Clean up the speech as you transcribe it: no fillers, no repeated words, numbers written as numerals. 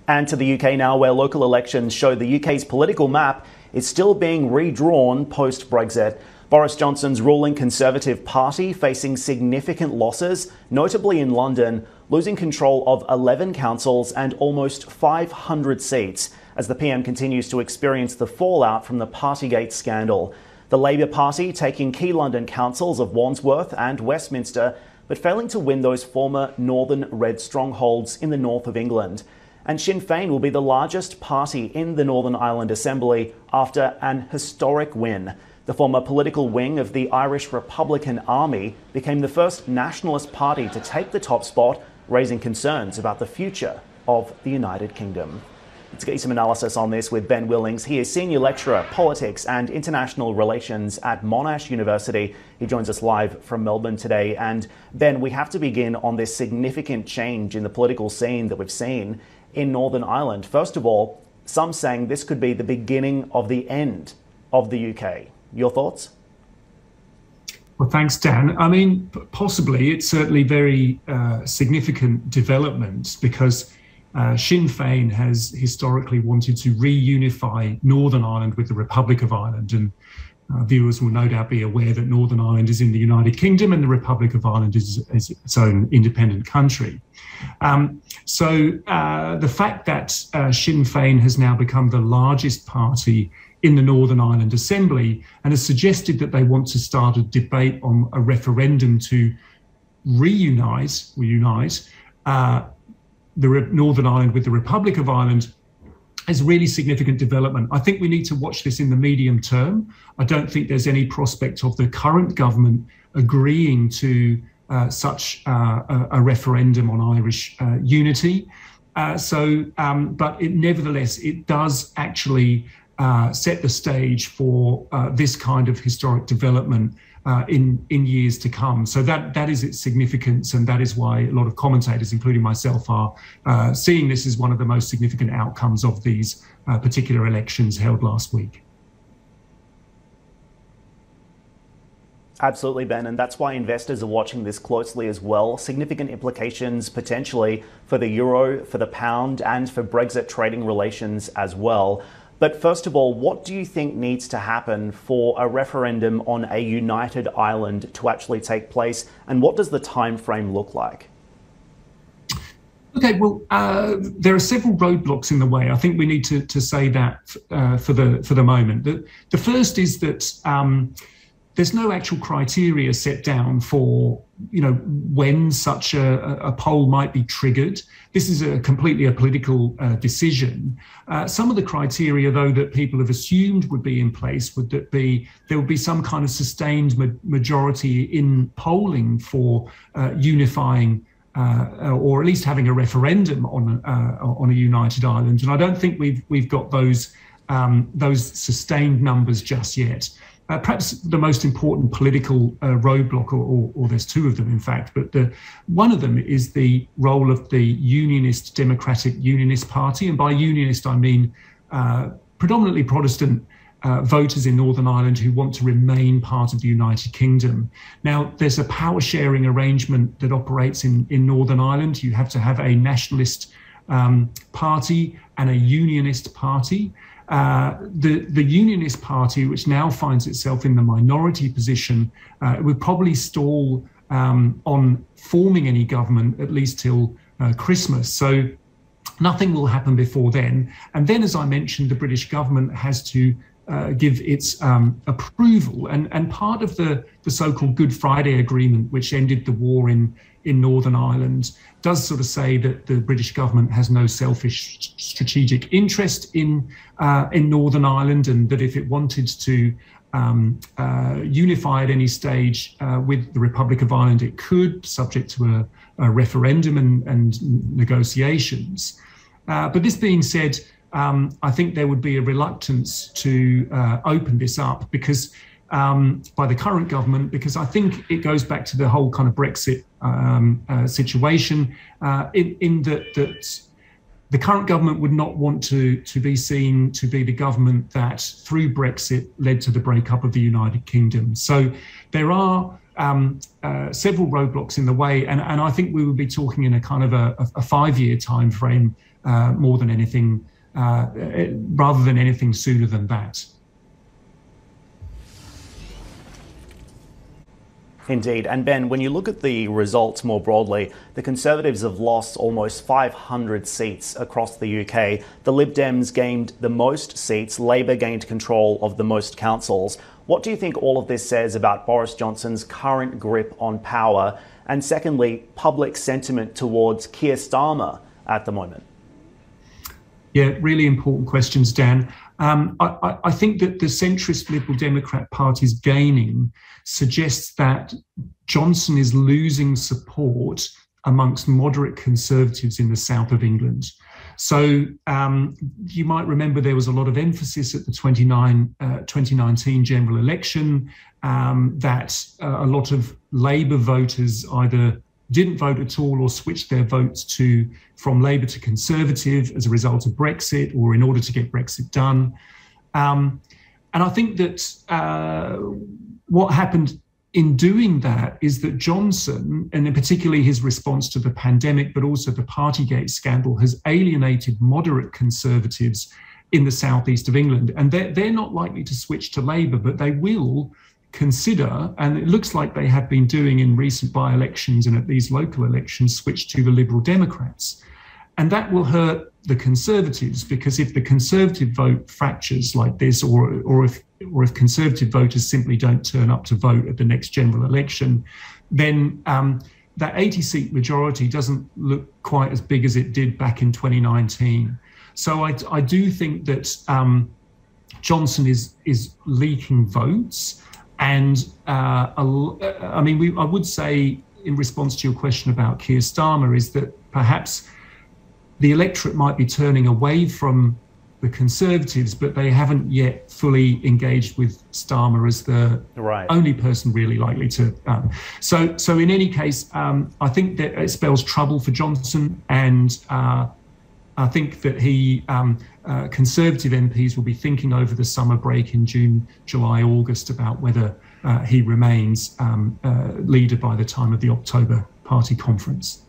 And to the UK now, where local elections show the UK's political map is still being redrawn post-Brexit. Boris Johnson's ruling Conservative Party facing significant losses, notably in London, losing control of 11 councils and almost 500 seats, as the PM continues to experience the fallout from the Partygate scandal. The Labour Party taking key London councils of Wandsworth and Westminster, but failing to win those former Northern Red strongholds in the north of England. And Sinn Féin will be the largest party in the Northern Ireland Assembly after an historic win. The former political wing of the Irish Republican Army became the first nationalist party to take the top spot, raising concerns about the future of the United Kingdom. Let's get you some analysis on this with Ben Wellings. He is Senior Lecturer, Politics and International Relations at Monash University. He joins us live from Melbourne today. And Ben, we have to begin on this significant change in the political scene that we've seen in Northern Ireland. First of all, some saying this could be the beginning of the end of the UK. Your thoughts? Well, thanks, Dan. I mean, possibly it's certainly very significant development because Sinn Fein has historically wanted to reunify Northern Ireland with the Republic of Ireland. And viewers will no doubt be aware that Northern Ireland is in the United Kingdom and the Republic of Ireland is its own independent country. So the fact that Sinn Féin has now become the largest party in the Northern Ireland Assembly and has suggested that they want to start a debate on a referendum to unite Northern Ireland with the Republic of Ireland is really significant development. I think we need to watch this in the medium term. I don't think there's any prospect of the current government agreeing to such a referendum on Irish unity. But nevertheless, it does actually set the stage for this kind of historic development in years to come. So that is its significance, and that is why a lot of commentators, including myself, are seeing this as one of the most significant outcomes of these particular elections held last week. Absolutely, Ben, and that's why investors are watching this closely as well. Significant implications potentially for the euro, for the pound, and for Brexit trading relations as well. But first of all, what do you think needs to happen for a referendum on a united Ireland to actually take place, and what does the time frame look like? Okay, well, there are several roadblocks in the way. I think we need to say that for the moment. The first is that there's no actual criteria set down for, when such a poll might be triggered. This is completely a political decision. Some of the criteria, though, that people have assumed would be in place would there would be some kind of sustained majority in polling for unifying or at least having a referendum on a united Ireland. And I don't think we've got those sustained numbers just yet. Perhaps the most important political roadblock, or there's two of them, in fact, but one of them is the role of the Unionist Democratic Unionist Party. And by Unionist, I mean predominantly Protestant voters in Northern Ireland who want to remain part of the United Kingdom. Now, there's a power sharing arrangement that operates in Northern Ireland. You have to have a nationalist party and a unionist party. The Unionist Party, which now finds itself in the minority position, would probably stall on forming any government at least till Christmas. So nothing will happen before then. And then, as I mentioned, the British government has to give its approval. And part of the so-called Good Friday Agreement, which ended the war in Northern Ireland, does sort of say that the British government has no selfish strategic interest in Northern Ireland, and that if it wanted to unify at any stage with the Republic of Ireland, it could, subject to a referendum and negotiations. But this being said, I think there would be a reluctance to open this up because by the current government, because I think it goes back to the whole kind of Brexit situation, in that the current government would not want to be seen to be the government that, through Brexit, led to the breakup of the United Kingdom. So there are several roadblocks in the way, and I think we would be talking in a kind of a 5-year time frame more than anything, rather than anything sooner than that. Indeed. And Ben, when you look at the results more broadly, the Conservatives have lost almost 500 seats across the UK. The Lib Dems gained the most seats. Labor gained control of the most councils. What do you think all of this says about Boris Johnson's current grip on power? And secondly, public sentiment towards Keir Starmer at the moment? Yeah, really important questions, Dan. I think that the centrist Liberal Democrat Party's gaining suggests that Johnson is losing support amongst moderate Conservatives in the south of England. So you might remember there was a lot of emphasis at the 2019 general election that a lot of Labour voters either didn't vote at all or switched their votes from Labour to Conservative as a result of Brexit or in order to get Brexit done. And I think that what happened in doing that is that Johnson, and in particularly his response to the pandemic, but also the Partygate scandal, has alienated moderate Conservatives in the southeast of England. And they're not likely to switch to Labour, but they will consider, and it looks like they have been doing in recent by-elections and at these local elections, switch to the Liberal Democrats. And that will hurt the Conservatives, because if the Conservative vote fractures like this, or if Conservative voters simply don't turn up to vote at the next general election, then that 80-seat majority doesn't look quite as big as it did back in 2019. So I do think that Johnson is leaking votes. And I would say, in response to your question about Keir Starmer, is that perhaps the electorate might be turning away from the Conservatives, but they haven't yet fully engaged with Starmer as the only person really likely to. So in any case, I think that it spells trouble for Johnson, and I think that Conservative MPs will be thinking over the summer break in June, July, August about whether he remains leader by the time of the October party conference.